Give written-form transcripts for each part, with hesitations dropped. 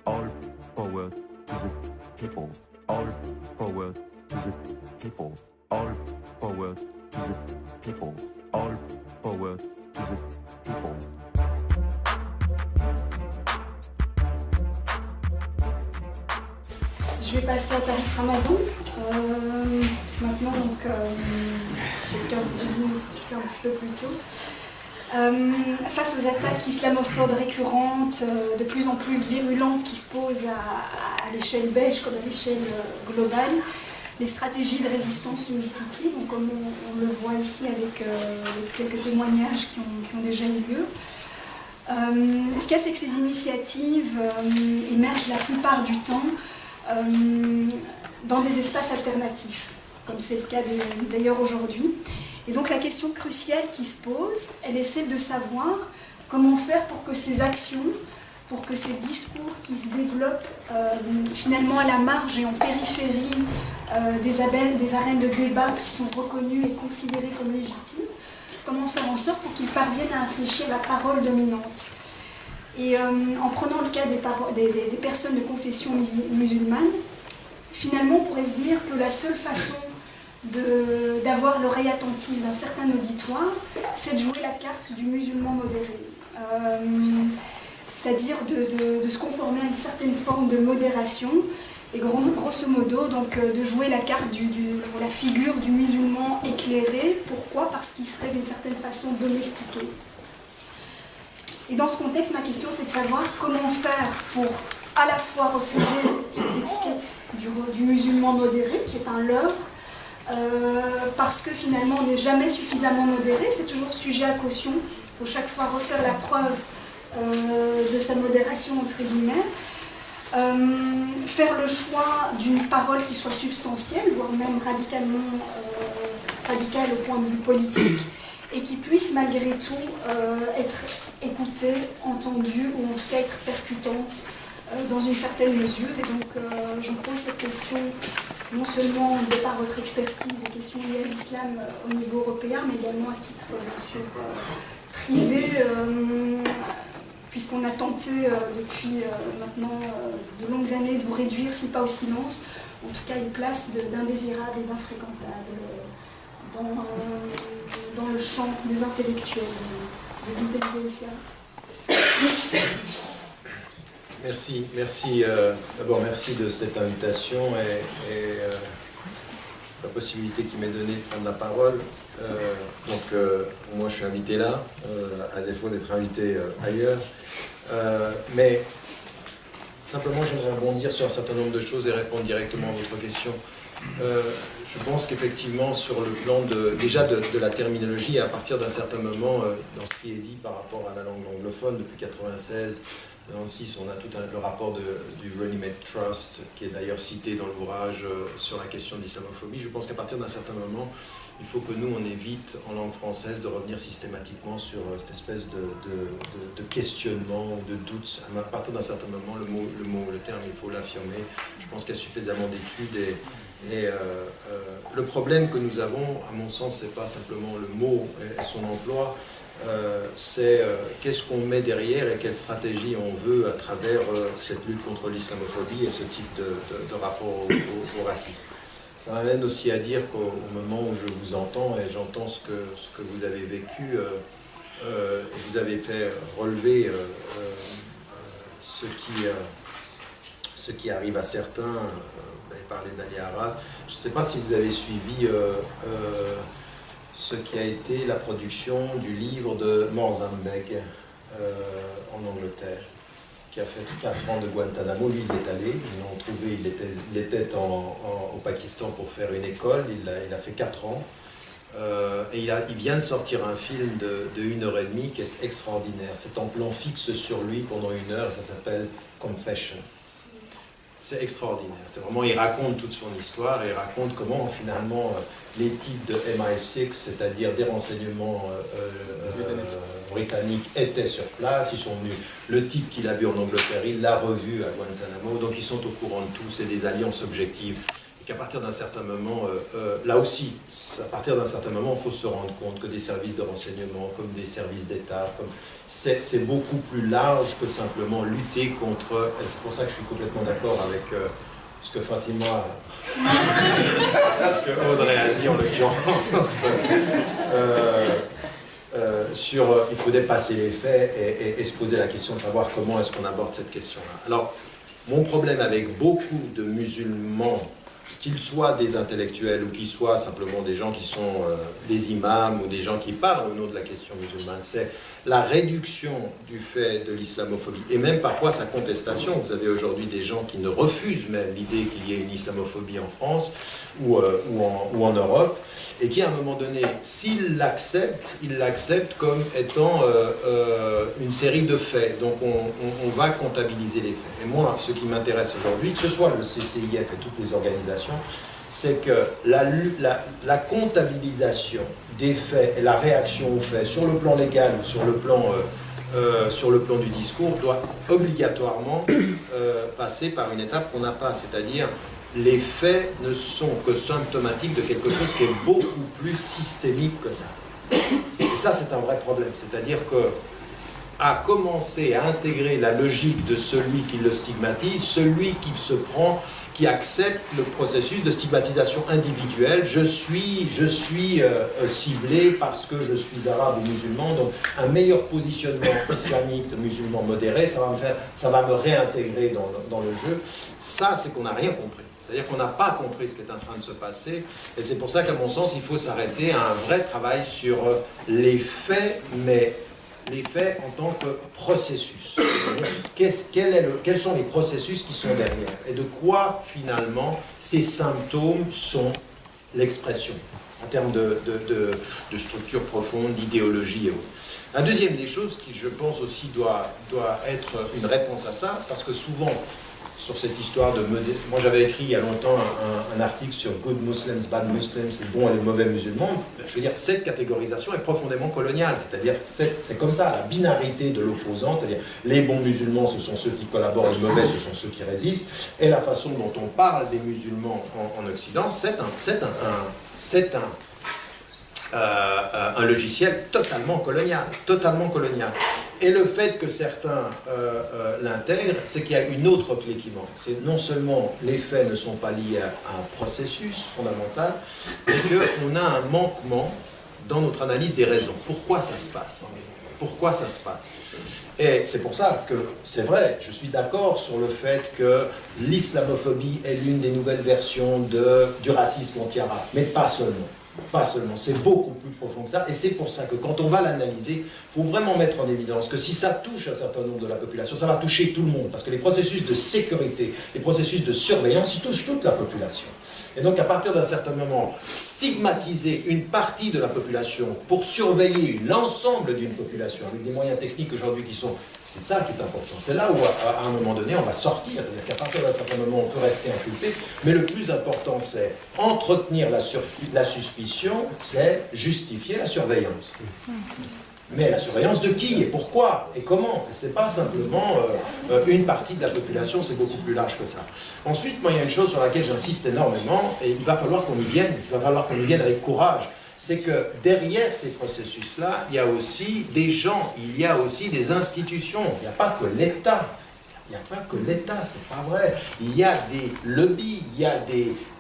All power to the people. All power to the people. All power to the people. All power to the people. Je vais passer à Tariq Ramadan. Maintenant, donc, c'est le cas un petit peu plus tôt. Face aux attaques islamophobes récurrentes, de plus en plus virulentes qui se posent à l'échelle belge comme à l'échelle globale, les stratégies de résistance se multiplient, donc comme on le voit ici avec quelques témoignages qui ont déjà eu lieu. Ce qu'il y a, c'est que ces initiatives émergent la plupart du temps dans des espaces alternatifs, comme c'est le cas d'ailleurs aujourd'hui. Et donc la question cruciale qui se pose, elle est celle de savoir comment faire pour que ces actions, pour que ces discours qui se développent finalement à la marge et en périphérie des arènes de débat qui sont reconnues et considérées comme légitimes, comment faire en sorte pour qu'ils parviennent à infléchir la parole dominante. Et en prenant le cas des personnes de confession musulmane, finalement on pourrait se dire que la seule façon d'avoir l'oreille attentive d'un certain auditoire, c'est de jouer la carte du musulman modéré. C'est-à-dire de se conformer à une certaine forme de modération et grosso modo donc, de jouer la carte la figure du musulman éclairé. Pourquoi ? Parce qu'il serait d'une certaine façon domestiqué. Et dans ce contexte, ma question c'est de savoir comment faire pour à la fois refuser cette étiquette du musulman modéré qui est un leurre, parce que finalement on n'est jamais suffisamment modéré, c'est toujours sujet à caution, il faut chaque fois refaire la preuve de sa modération entre guillemets, faire le choix d'une parole qui soit substantielle, voire même radicale au point de vue politique, et qui puisse malgré tout être écoutée, entendue, ou en tout cas être percutante dans une certaine mesure. Et donc je me pose cette question non seulement de par votre expertise des questions liées à l'islam au niveau européen, mais également à titre bien sûr privé, puisqu'on a tenté depuis maintenant de longues années de vous réduire, si pas au silence, en tout cas une place d'indésirable et d'infréquentable dans le champ des intellectuels, de l'intelligentsia. Merci. D'abord, merci de cette invitation et la possibilité qui m'est donnée de prendre la parole. Moi, je suis invité là, à défaut d'être invité ailleurs. Mais simplement, j'aimerais rebondir sur un certain nombre de choses et répondre directement à votre question. Je pense qu'effectivement, sur le plan déjà de la terminologie, à partir d'un certain moment, dans ce qui est dit par rapport à la langue anglophone, depuis 1996, 1996, on a tout le rapport du Runnymede Trust, qui est d'ailleurs cité dans l'ouvrage sur la question de l'islamophobie. Je pense qu'à partir d'un certain moment, il faut que nous, on évite, en langue française, de revenir systématiquement sur cette espèce de questionnement ou de doute. À partir d'un certain moment, le terme, il faut l'affirmer. Je pense qu'il y a suffisamment d'études et le problème que nous avons, à mon sens, c'est pas simplement le mot et son emploi, c'est qu'est-ce qu'on met derrière et quelle stratégie on veut à travers cette lutte contre l'islamophobie et ce type de rapport au racisme. Ça m'amène aussi à dire qu'au moment où je vous entends et j'entends ce que vous avez vécu, et vous avez fait relever ce qui arrive à certains. Vous avez parlé d'Ali Arras. Je ne sais pas si vous avez suivi ce qui a été la production du livre de Morzambique en Angleterre, qui a fait 4 ans de Guantanamo. Lui, il est allé, ils l'ont trouvé, il était au Pakistan pour faire une école, il a fait 4 ans. Et il vient de sortir un film de 1h30 qui est extraordinaire. C'est en plan fixe sur lui pendant 1 heure, ça s'appelle Confession. C'est extraordinaire. C'est vraiment, il raconte toute son histoire et il raconte comment finalement les types de MI6, c'est-à-dire des renseignements britanniques, étaient sur place. Ils sont venus. Le type qu'il a vu en Angleterre, il l'a revu à Guantanamo. Donc ils sont au courant de tout. C'est des alliances objectives. qu'à partir d'un certain moment, là aussi, à partir d'un certain moment, il faut se rendre compte que des services de renseignement, comme des services d'État, c'est beaucoup plus large que simplement lutter contre... Et c'est pour ça que je suis complètement d'accord avec ce que Fatima... ce que Audrey a dit en l'occurrence. Il faut dépasser les faits et se poser la question de savoir comment est-ce qu'on aborde cette question-là. Alors, mon problème avec beaucoup de musulmans, qu'ils soient des intellectuels ou qu'ils soient simplement des gens qui sont des imams ou des gens qui parlent au nom de la question musulmane, c'est la réduction du fait de l'islamophobie et même parfois sa contestation. Vous avez aujourd'hui des gens qui ne refusent même l'idée qu'il y ait une islamophobie en France ou en Europe et qui à un moment donné, s'ils l'acceptent, ils l'acceptent comme étant une série de faits. Donc on va comptabiliser les faits. Et moi, ce qui m'intéresse aujourd'hui, que ce soit le CCIF et toutes les organisations, c'est que la comptabilisation des faits et la réaction aux faits sur le plan légal ou sur le plan du discours doit obligatoirement passer par une étape qu'on n'a pas, c'est-à-dire les faits ne sont que symptomatiques de quelque chose qui est beaucoup plus systémique que ça. Et ça, c'est un vrai problème, c'est-à-dire que à commencer à intégrer la logique de celui qui le stigmatise, celui qui se prend, qui accepte le processus de stigmatisation individuelle. Je suis ciblé parce que je suis arabe ou musulman, donc un meilleur positionnement islamique de musulman modéré, ça va me réintégrer dans le jeu. Ça, c'est qu'on n'a rien compris. C'est-à-dire qu'on n'a pas compris ce qui est en train de se passer, et c'est pour ça qu'à mon sens, il faut s'arrêter à un vrai travail sur les faits, mais les faits en tant que processus. Quels sont les processus qui sont derrière et de quoi finalement ces symptômes sont l'expression en termes de structure profonde, d'idéologie et autres. La deuxième des choses qui je pense aussi doit être une réponse à ça, parce que souvent sur cette histoire de... Moi j'avais écrit il y a longtemps un article sur Good Muslims, Bad Muslims, les bons et les mauvais musulmans. Je veux dire, cette catégorisation est profondément coloniale, c'est-à-dire c'est comme ça, la binarité de l'opposant, c'est-à-dire les bons musulmans ce sont ceux qui collaborent, les mauvais ce sont ceux qui résistent, et la façon dont on parle des musulmans en Occident, c'est un logiciel totalement colonial, Et le fait que certains l'intègrent, c'est qu'il y a une autre clé qui manque. C'est non seulement les faits ne sont pas liés à un processus fondamental, mais qu'on a un manquement dans notre analyse des raisons. Pourquoi ça se passe ? Et c'est pour ça que, c'est vrai, je suis d'accord sur le fait que l'islamophobie est l'une des nouvelles versions du racisme anti-arabe, mais pas seulement. C'est beaucoup plus profond que ça, et c'est pour ça que quand on va l'analyser, il faut vraiment mettre en évidence que si ça touche un certain nombre de la population, ça va toucher tout le monde, parce que les processus de sécurité, les processus de surveillance, ils touchent toute la population. Et donc à partir d'un certain moment, stigmatiser une partie de la population pour surveiller l'ensemble d'une population, avec des moyens techniques aujourd'hui qui sont... C'est ça qui est important. C'est là où, à un moment donné, on va sortir. C'est-à-dire qu'à partir d'un certain moment, on peut rester inculpé. Mais le plus important, c'est entretenir la suspicion, c'est justifier la surveillance. Mais la surveillance de qui et pourquoi et comment? C'est pas simplement une partie de la population, c'est beaucoup plus large que ça. Ensuite, moi, il y a une chose sur laquelle j'insiste énormément, et il va falloir qu'on y vienne avec courage. C'est que derrière ces processus-là, il y a aussi des gens, il y a aussi des institutions. Il n'y a pas que l'État. C'est pas vrai. Il y a des lobbies, il y a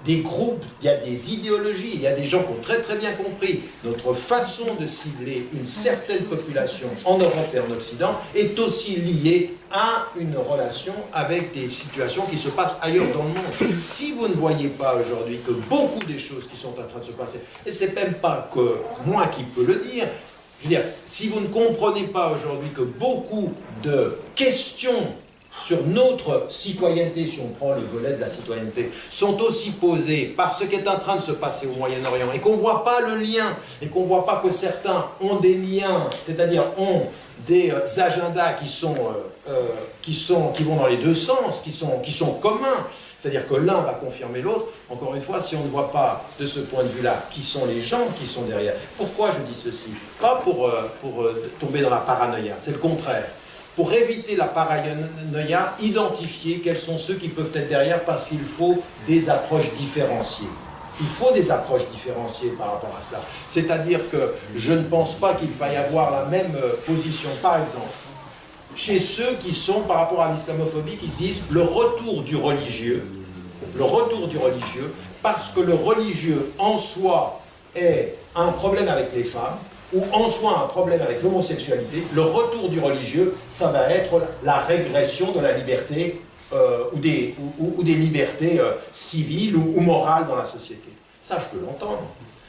des groupes, il y a des idéologies, il y a des gens qui ont très très bien compris notre façon de cibler une certaine population en Europe et en Occident est aussi liée à une relation avec des situations qui se passent ailleurs dans le monde. Si vous ne voyez pas aujourd'hui que beaucoup des choses qui sont en train de se passer, et c'est même pas que moi qui peux le dire, je veux dire, si vous ne comprenez pas aujourd'hui que beaucoup de questions sur notre citoyenneté, si on prend le volet de la citoyenneté, sont aussi posées par ce qui est en train de se passer au Moyen-Orient, et qu'on ne voit pas le lien, et qu'on ne voit pas que certains ont des liens, c'est-à-dire ont des agendas qui vont dans les deux sens, qui sont communs, c'est-à-dire que l'un va confirmer l'autre. Encore une fois, si on ne voit pas de ce point de vue-là qui sont les gens qui sont derrière. Pourquoi je dis ceci? Pas pour tomber dans la paranoïa, c'est le contraire. pour éviter la paranoïa, identifier quels sont ceux qui peuvent être derrière, parce qu'il faut des approches différenciées. Il faut des approches différenciées par rapport à cela. C'est-à-dire que je ne pense pas qu'il faille avoir la même position, par exemple, chez ceux qui sont, par rapport à l'islamophobie, qui se disent le retour du religieux, parce que le religieux en soi est un problème avec les femmes, ou en soi un problème avec l'homosexualité, le retour du religieux, ça va être la régression de la liberté ou des libertés civiles ou morales dans la société. Ça, je peux l'entendre.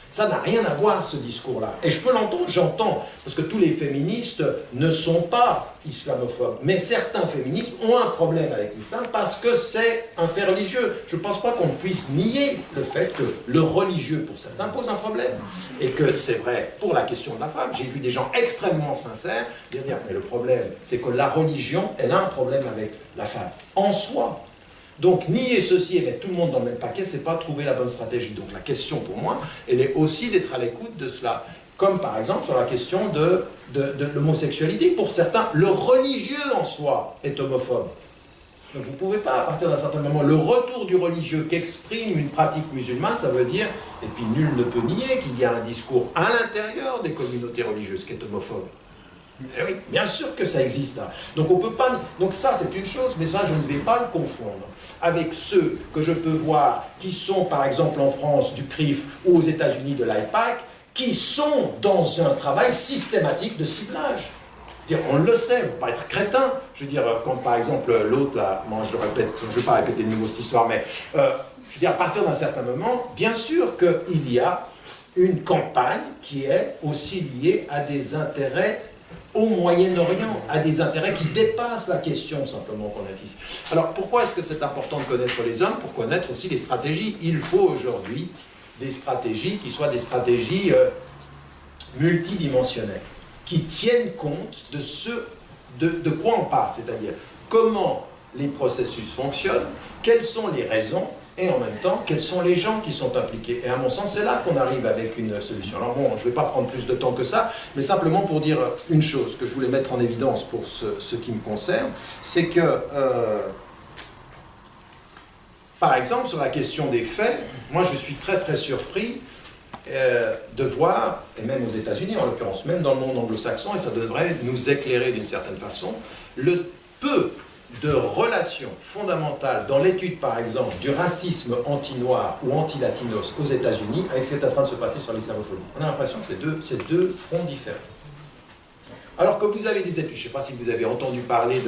Ça n'a rien à voir, ce discours-là. Et je peux l'entendre, j'entends, parce que tous les féministes ne sont pas islamophobes. Mais certains féministes ont un problème avec l'islam parce que c'est un fait religieux. je ne pense pas qu'on puisse nier le fait que le religieux, pour certains, pose un problème. Et que c'est vrai pour la question de la femme. J'ai vu des gens extrêmement sincères dire, mais le problème, c'est que la religion, elle a un problème avec la femme, en soi. Donc, nier ceci et mettre tout le monde dans le même paquet, c'est pas trouver la bonne stratégie. Donc, la question pour moi, elle est aussi d'être à l'écoute de cela. Comme par exemple sur la question de l'homosexualité. Pour certains, le religieux en soi est homophobe. Donc, vous ne pouvez pas, à partir d'un certain moment, le retour du religieux qu'exprime une pratique musulmane, ça veut dire, et puis nul ne peut nier qu'il y a un discours à l'intérieur des communautés religieuses qui est homophobe. Et oui, bien sûr que ça existe. Donc on peut pas. Donc ça c'est une chose, mais ça je ne vais pas le confondre avec ceux que je peux voir qui sont par exemple en France du CRIF ou aux États-Unis de l'IPAC, qui sont dans un travail systématique de ciblage. On le sait, il ne faut pas être crétin. Je veux dire, quand par exemple l'autre là, moi je le répète, je ne vais pas répéter de nouveau cette histoire, mais je veux dire, à partir d'un certain moment, bien sûr qu'il y a une campagne qui est aussi liée à des intérêts au Moyen-Orient, à des intérêts qui dépassent la question simplement qu'on a ici. Alors pourquoi est-ce que c'est important de connaître les hommes? Pour connaître aussi les stratégies. Il faut aujourd'hui des stratégies qui soient des stratégies multidimensionnelles, qui tiennent compte de quoi on parle, c'est-à-dire comment les processus fonctionnent, quelles sont les raisons, et en même temps, quels sont les gens qui sont impliqués. Et à mon sens, c'est là qu'on arrive avec une solution. Alors bon, je ne vais pas prendre plus de temps que ça, mais simplement pour dire une chose que je voulais mettre en évidence pour ce qui me concerne, c'est que, par exemple, sur la question des faits, moi je suis très très surpris de voir, et même aux États-Unis en l'occurrence, même dans le monde anglo-saxon, et ça devrait nous éclairer d'une certaine façon, le peu de relations fondamentales dans l'étude, par exemple, du racisme anti-noir ou anti-latinos aux États-Unis avec ce qui est en train de se passer sur l'islamophobie. On a l'impression que c'est deux fronts différents. Alors que vous avez des études, je ne sais pas si vous avez entendu parler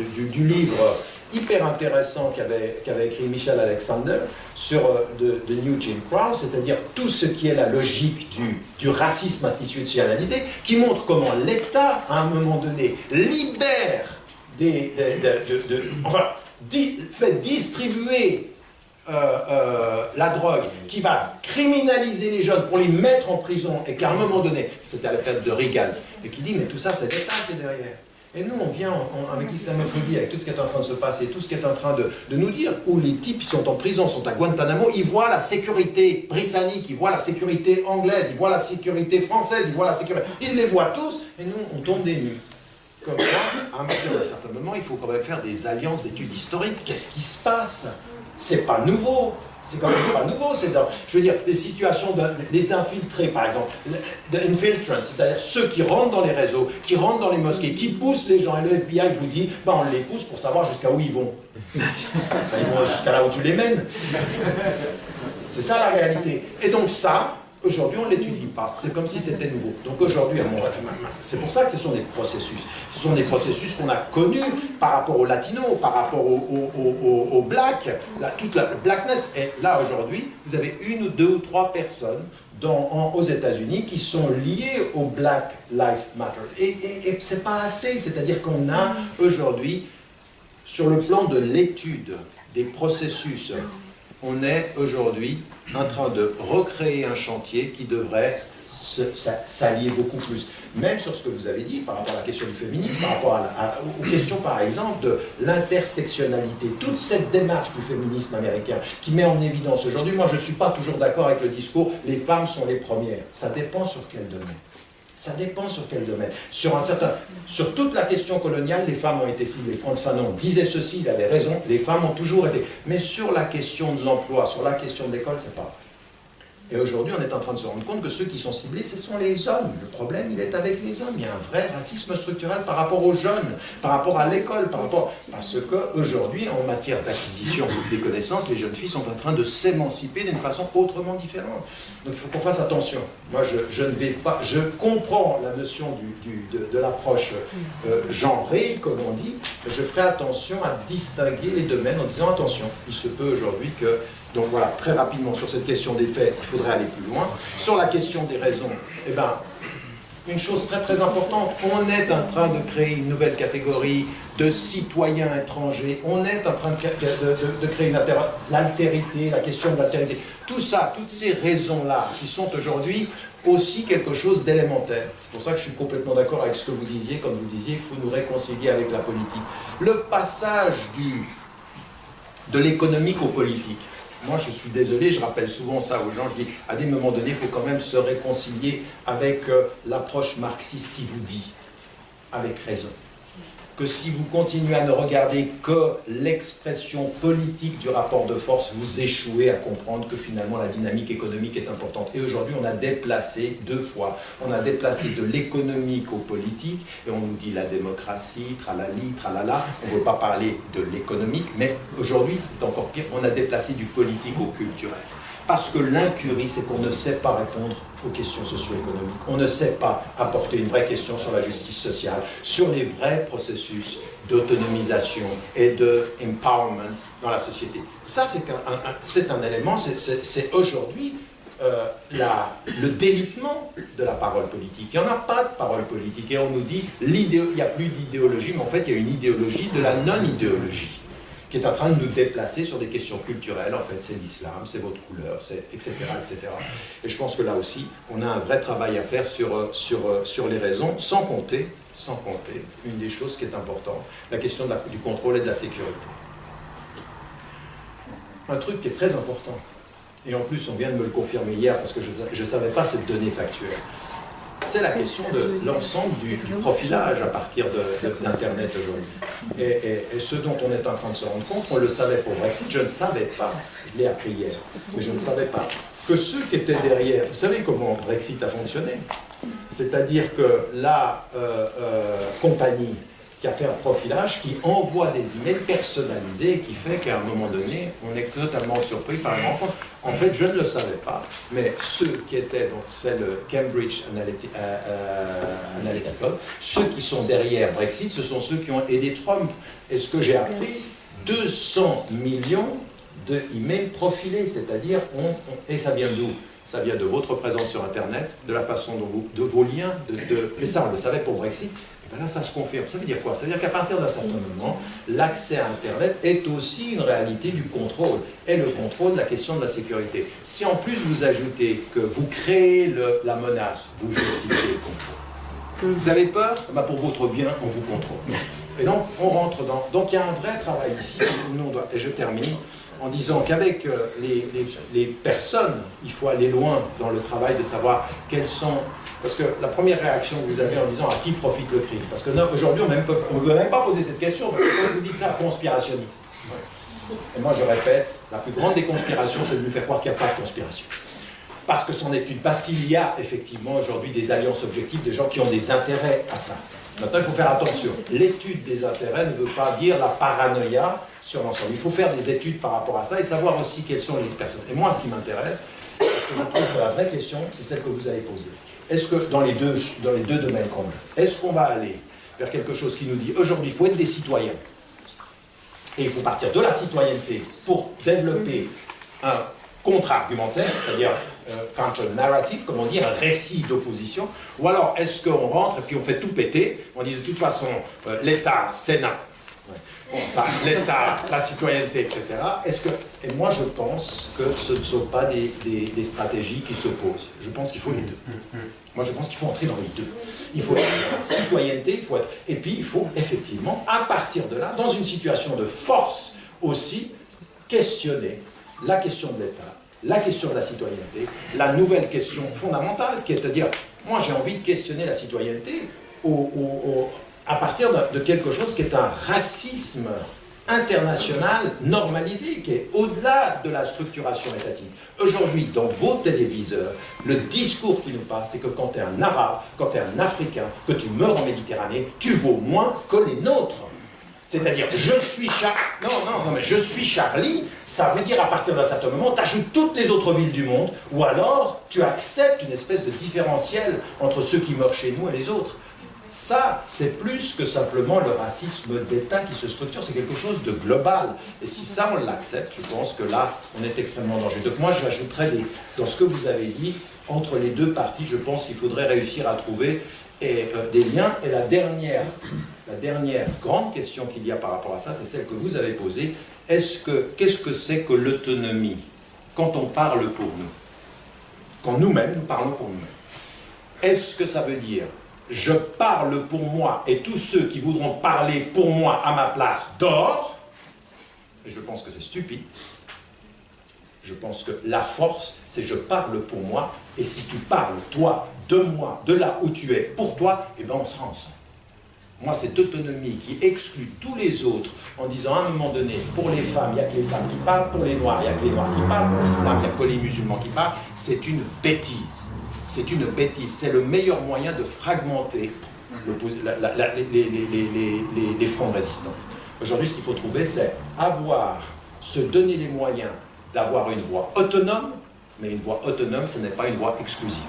du livre hyper intéressant qu'avait écrit Michel Alexander sur The New Jim Crow, c'est-à-dire tout ce qui est la logique du racisme institutionnalisé, qui montre comment l'État, à un moment donné, libère fait distribuer la drogue, qui va criminaliser les jeunes pour les mettre en prison, et qu'à un moment donné, c'était à la tête de Reagan, et qui dit mais tout ça c'est l'État qui est derrière. Et nous on vient avec l'islamophobie, avec tout ce qui est en train de se passer, tout ce qui est en train de nous dire, où les types sont en prison, sont à Guantanamo, ils voient la sécurité britannique, ils voient la sécurité anglaise, ils voient la sécurité française, ils les voient tous, et nous on tombe des nues. Comme ça, à partir d'un certain moment, il faut quand même faire des alliances d'études historiques. Qu'est-ce qui se passe? C'est pas nouveau. C'est quand même pas nouveau. Je veux dire, les situations, les infiltrés, par exemple, the infiltrants, c'est-à-dire ceux qui rentrent dans les réseaux, qui rentrent dans les mosquées, qui poussent les gens. Et le FBI vous dit, on les pousse pour savoir jusqu'à où ils vont. Ils vont jusqu'à là où tu les mènes. C'est ça la réalité. Et donc ça, aujourd'hui, on ne l'étudie pas. C'est comme si c'était nouveau. Donc aujourd'hui, c'est pour ça que ce sont des processus. Ce sont des processus qu'on a connus par rapport aux latinos, par rapport aux blacks, toute la blackness. Et là, aujourd'hui, vous avez 1 ou 2 ou 3 personnes aux États-Unis qui sont liées au Black Lives Matter. Et c'est pas assez. C'est-à-dire qu'on a aujourd'hui, sur le plan de l'étude des processus, on est aujourd'hui en train de recréer un chantier qui devrait s'allier beaucoup plus. Même sur ce que vous avez dit par rapport à la question du féminisme, par rapport aux questions par exemple de l'intersectionnalité, toute cette démarche du féminisme américain qui met en évidence aujourd'hui, moi je ne suis pas toujours d'accord avec le discours « les femmes sont les premières ». Ça dépend sur quel domaine. Ça dépend sur quel domaine. Sur toute la question coloniale, les femmes ont été ciblées. Frantz Fanon disait ceci, il avait raison, les femmes ont toujours été. Mais sur la question de l'emploi, sur la question de l'école, c'est pas. Et aujourd'hui, on est en train de se rendre compte que ceux qui sont ciblés, ce sont les hommes. Le problème, il est avec les hommes. Il y a un vrai racisme structurel par rapport aux jeunes, par rapport à l'école, parce qu'aujourd'hui, en matière d'acquisition des connaissances, les jeunes filles sont en train de s'émanciper d'une façon autrement différente. Donc il faut qu'on fasse attention. Moi, je comprends la notion de l'approche genrée, comme on dit, mais je ferai attention à distinguer les domaines en disant attention, il se peut aujourd'hui que... Donc voilà, très rapidement sur cette question des faits, il faudrait aller plus loin. Sur la question des raisons, eh ben, une chose très très importante, on est en train de créer une nouvelle catégorie de citoyens étrangers, on est en train de créer l'altérité, la question de l'altérité. Tout ça, toutes ces raisons-là, qui sont aujourd'hui aussi quelque chose d'élémentaire. C'est pour ça que je suis complètement d'accord avec ce que vous disiez, quand vous disiez qu'il faut nous réconcilier avec la politique. Le passage de l'économique au politique. Moi, je suis désolé, je rappelle souvent ça aux gens, je dis, à des moments donnés, il faut quand même se réconcilier avec l'approche marxiste qui vous dit, avec raison, que si vous continuez à ne regarder que l'expression politique du rapport de force, vous échouez à comprendre que finalement la dynamique économique est importante. Et aujourd'hui, on a déplacé 2 fois, on a déplacé de l'économique au politique, et on nous dit la démocratie, tralali, tralala, on ne veut pas parler de l'économique, mais aujourd'hui, c'est encore pire, on a déplacé du politique au culturel. Parce que l'incurie, c'est qu'on ne sait pas répondre aux questions socio-économiques. On ne sait pas apporter une vraie question sur la justice sociale, sur les vrais processus d'autonomisation et de empowerment dans la société. Ça, c'est un élément, c'est aujourd'hui le délitement de la parole politique. Il n'y en a pas de parole politique. Et on nous dit, il n'y a plus d'idéologie, mais en fait, il y a une idéologie de la non-idéologie, qui est en train de nous déplacer sur des questions culturelles. En fait, c'est l'islam, c'est votre couleur, etc., etc. Et je pense que là aussi, on a un vrai travail à faire sur les raisons, sans compter une des choses qui est importante, la question du contrôle et de la sécurité. Un truc qui est très important, et en plus, on vient de me le confirmer hier, parce que je ne savais pas cette donnée factuelle, c'est la question de l'ensemble du profilage à partir d'Internet aujourd'hui. Et ce dont on est en train de se rendre compte, on le savait pour Brexit, je ne savais pas, je l'ai appris hier, mais je ne savais pas que ceux qui étaient derrière, vous savez comment Brexit a fonctionné? C'est-à-dire que la compagnie qui a fait un profilage, qui envoie des emails personnalisés, qui fait qu'à un moment donné, on est totalement surpris par une rencontre. En fait, je ne le savais pas, mais ceux qui étaient, donc c'est le Cambridge Analytica, ceux qui sont derrière Brexit, ce sont ceux qui ont aidé Trump. Et ce que j'ai appris, 200 millions d'emails profilés, c'est-à-dire, et ça vient d'où? Ça vient de votre présence sur Internet, de la façon dont de vos liens, mais ça on le savait pour Brexit. Ben là, ça se confirme. Ça veut dire quoi? Ça veut dire qu'à partir d'un certain moment, l'accès à Internet est aussi une réalité du contrôle, et le contrôle de la question de la sécurité. Si en plus vous ajoutez que vous créez la menace, vous justifiez le contrôle. Vous avez peur? Ben pour votre bien, on vous contrôle. Et donc, on rentre dans... Donc, il y a un vrai travail ici, et je termine, en disant qu'avec les personnes, il faut aller loin dans le travail de savoir quelles sont... Parce que la première réaction que vous avez en disant à qui profite le crime, parce que aujourd'hui on ne peut même pas poser cette question, parce que quand vous dites ça, conspirationniste. Et moi je répète, la plus grande des conspirations, c'est de nous faire croire qu'il n'y a pas de conspiration. Parce que c'en est une, parce qu'il y a effectivement aujourd'hui des alliances objectives, des gens qui ont des intérêts à ça. Maintenant il faut faire attention, l'étude des intérêts ne veut pas dire la paranoïa sur l'ensemble. Il faut faire des études par rapport à ça et savoir aussi quelles sont les personnes. Et moi ce qui m'intéresse, parce que je trouve que la vraie question, c'est celle que vous avez posée. Est-ce que dans les deux domaines qu'on a, est-ce qu'on va aller vers quelque chose qui nous dit aujourd'hui il faut être des citoyens et il faut partir de la citoyenneté pour développer un contre-argumentaire, c'est-à-dire counter-narrative, comme on dit, un récit d'opposition, ou alors est-ce qu'on rentre et puis on fait tout péter, on dit de toute façon l'État, Sénat, bon, ça, l'État, la citoyenneté, etc. Et moi je pense que ce ne sont pas des stratégies qui s'opposent. Je pense qu'il faut les deux. Moi je pense qu'il faut entrer dans les deux. Il faut être la citoyenneté, et puis il faut effectivement, à partir de là, dans une situation de force aussi, questionner la question de l'État la question de la citoyenneté, la nouvelle question fondamentale, ce qui est de dire, moi j'ai envie de questionner la citoyenneté à partir de quelque chose qui est un racisme international normalisé, qui est au-delà de la structuration étatique. Aujourd'hui, dans vos téléviseurs, le discours qui nous passe, c'est que quand tu es un Arabe, quand tu es un Africain, que tu meurs en Méditerranée, tu vaux moins que les nôtres. C'est-à-dire, je suis Charlie, ça veut dire à partir d'un certain moment, tu ajoutes toutes les autres villes du monde, ou alors tu acceptes une espèce de différentiel entre ceux qui meurent chez nous et les autres. Ça, c'est plus que simplement le racisme d'État qui se structure, c'est quelque chose de global. Et si ça, on l'accepte, je pense que là, on est extrêmement dangereux. Donc moi, j'ajouterais dans ce que vous avez dit, entre les deux parties, je pense qu'il faudrait réussir à trouver des liens. Et la dernière grande question qu'il y a par rapport à ça, c'est celle que vous avez posée. Qu'est-ce que c'est que l'autonomie quand on parle pour nous? Quand nous-mêmes, nous parlons pour nous-mêmes. Est-ce que ça veut dire je parle pour moi et tous ceux qui voudront parler pour moi à ma place dehors? Et je pense que c'est stupide. Je pense que la force, c'est je parle pour moi, et si tu parles, toi, de moi, de là où tu es, pour toi, eh bien on sera ensemble. Moi, cette autonomie qui exclut tous les autres en disant à un moment donné, pour les femmes, il n'y a que les femmes qui parlent, pour les noirs, il n'y a que les noirs qui parlent, pour l'islam, il n'y a que les musulmans qui parlent, c'est une bêtise. C'est une bêtise. C'est le meilleur moyen de fragmenter les fronts de résistance. Aujourd'hui, ce qu'il faut trouver, c'est se donner les moyens d'avoir une voix autonome, mais une voix autonome, ce n'est pas une voix exclusive.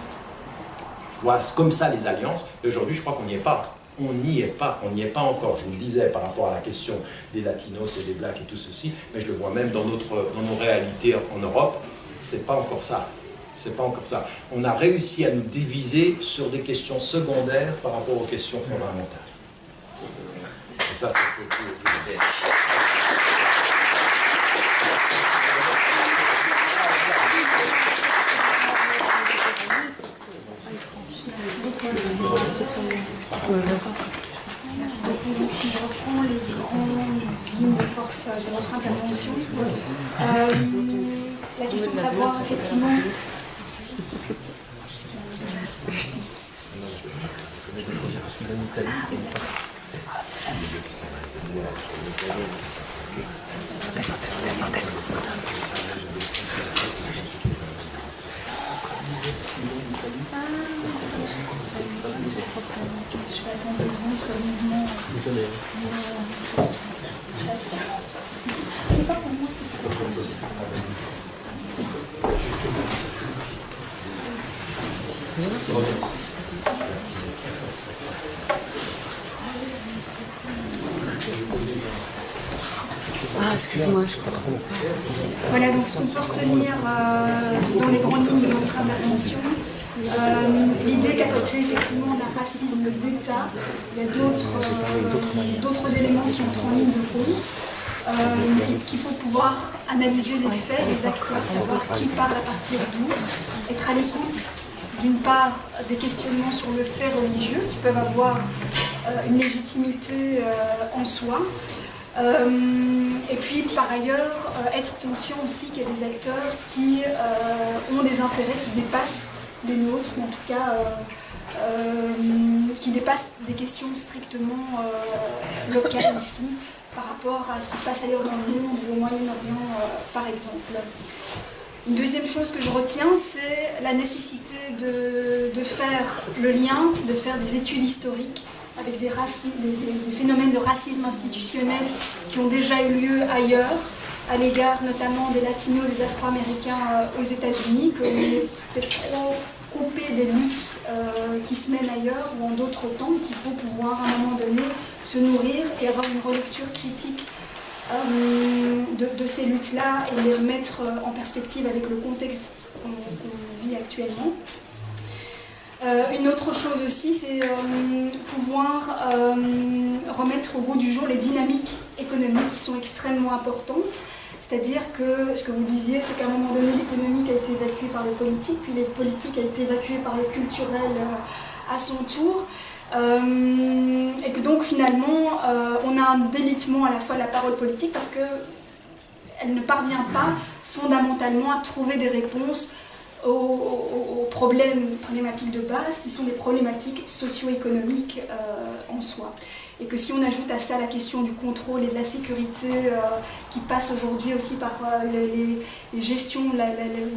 Je vois comme ça les alliances, et aujourd'hui, je crois qu'on n'y est pas. On n'y est pas encore. Je vous le disais par rapport à la question des latinos et des blacks et tout ceci, mais je le vois même dans nos réalités en Europe, c'est pas encore ça. C'est pas encore ça. On a réussi à nous diviser sur des questions secondaires par rapport aux questions fondamentales. Et ça, c'est Merci beaucoup. Donc, si je reprends les grandes lignes de force de votre intervention, la question de savoir effectivement. Je vais attendre 2 secondes que le mouvement. C'est pas pour moi, Ah, excuse-moi, je crois. Voilà, donc ce qu'on peut retenir dans les grandes lignes de notre intervention, l'idée qu'à côté effectivement d'un racisme d'État, il y a d'autres éléments qui entrent en ligne de compte, et qu'il faut pouvoir analyser les faits, les acteurs, savoir qui parle à partir d'où, être à l'écoute d'une part des questionnements sur le fait religieux qui peuvent avoir une légitimité en soi. Et puis par ailleurs être conscient aussi qu'il y a des acteurs qui ont des intérêts qui dépassent les nôtres, ou en tout cas qui dépassent des questions strictement locales ici par rapport à ce qui se passe ailleurs dans le monde, au Moyen-Orient par exemple. Une deuxième chose que je retiens, c'est la nécessité de faire le lien, de faire des études historiques avec des phénomènes de racisme institutionnel qui ont déjà eu lieu ailleurs, à l'égard notamment des latinos, des afro-américains aux États-Unis, qu'on est peut-être trop coupé des luttes qui se mènent ailleurs ou en d'autres temps, qu'il faut pouvoir à un moment donné se nourrir et avoir une relecture critique de ces luttes-là et les remettre en perspective avec le contexte qu'on vit actuellement. Une autre chose aussi, c'est pouvoir remettre au goût du jour les dynamiques économiques qui sont extrêmement importantes. C'est-à-dire que ce que vous disiez, c'est qu'à un moment donné, l'économique a été évacuée par le politique, puis le politique a été évacué par le culturel à son tour. Et que donc finalement, on a un délitement à la fois de la parole politique parce qu'elle ne parvient pas fondamentalement à trouver des réponses aux problématiques de base qui sont des problématiques socio-économiques en soi. Et que si on ajoute à ça la question du contrôle et de la sécurité qui passe aujourd'hui aussi par les gestions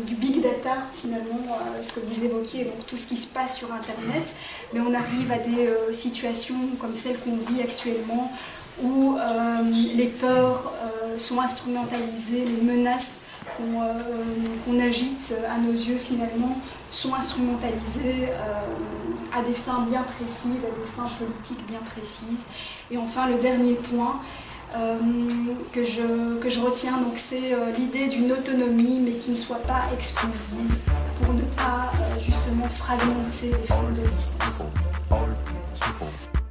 du big data, finalement, ce que vous évoquiez, donc tout ce qui se passe sur Internet, mais on arrive à des situations comme celles qu'on vit actuellement où les peurs sont instrumentalisées, les menaces qu'on agite à nos yeux finalement sont instrumentalisées à des fins bien précises, à des fins politiques bien précises. Et enfin le dernier point que je retiens, donc, c'est l'idée d'une autonomie mais qui ne soit pas exclusive pour ne pas justement fragmenter les formes de résistance. All people